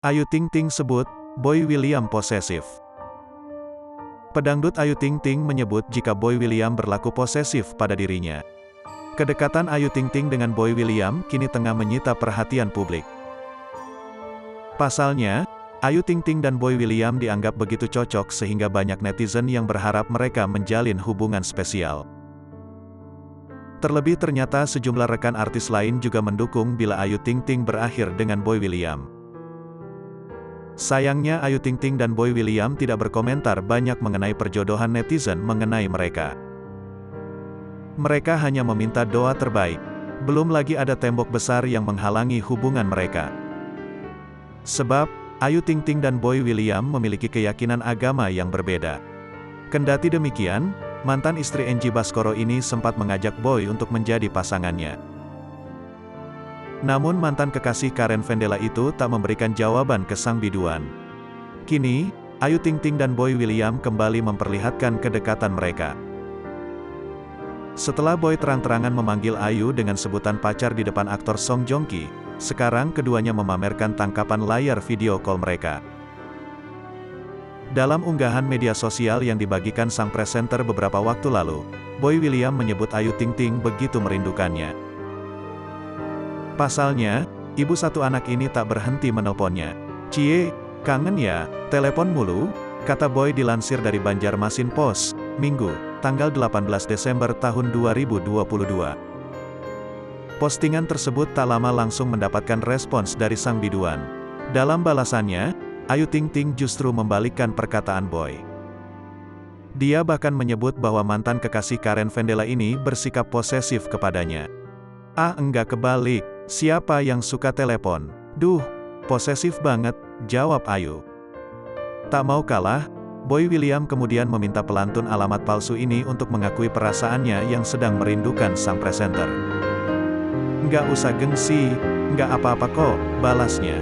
Ayu Ting Ting sebut, Boy William posesif. Pedangdut Ayu Ting Ting menyebut jika Boy William berlaku posesif pada dirinya. Kedekatan Ayu Ting Ting dengan Boy William kini tengah menyita perhatian publik. Pasalnya, Ayu Ting Ting dan Boy William dianggap begitu cocok sehingga banyak netizen yang berharap mereka menjalin hubungan spesial. Terlebih ternyata sejumlah rekan artis lain juga mendukung bila Ayu Ting Ting berakhir dengan Boy William. Sayangnya Ayu Ting Ting dan Boy William tidak berkomentar banyak mengenai perjodohan netizen mengenai mereka. Mereka hanya meminta doa terbaik. Belum lagi ada tembok besar yang menghalangi hubungan mereka. Sebab, Ayu Ting Ting dan Boy William memiliki keyakinan agama yang berbeda. Kendati demikian, mantan istri Angie Baskoro ini sempat mengajak Boy untuk menjadi pasangannya. Namun mantan kekasih Karen Vendela itu tak memberikan jawaban ke sang biduan. Kini, Ayu Ting Ting dan Boy William kembali memperlihatkan kedekatan mereka. Setelah Boy terang-terangan memanggil Ayu dengan sebutan pacar di depan aktor Song Joong Ki, sekarang keduanya memamerkan tangkapan layar video call mereka. Dalam unggahan media sosial yang dibagikan sang presenter beberapa waktu lalu, Boy William menyebut Ayu Ting Ting begitu merindukannya. Pasalnya, ibu satu anak ini tak berhenti menelponnya. "Cie, kangen ya, telepon mulu," kata Boy dilansir dari Banjarmasin Post, Minggu, tanggal 18 Desember tahun 2022. Postingan tersebut tak lama langsung mendapatkan respons dari sang biduan. Dalam balasannya, Ayu Ting Ting justru membalikkan perkataan Boy. Dia bahkan menyebut bahwa mantan kekasih Karen Vendela ini bersikap posesif kepadanya. "Ah, enggak kebalik. Siapa yang suka telepon? Duh, posesif banget," jawab Ayu. Tak mau kalah, Boy William kemudian meminta pelantun alamat palsu ini untuk mengakui perasaannya yang sedang merindukan sang presenter. "Nggak usah gengsi, nggak apa-apa kok," balasnya.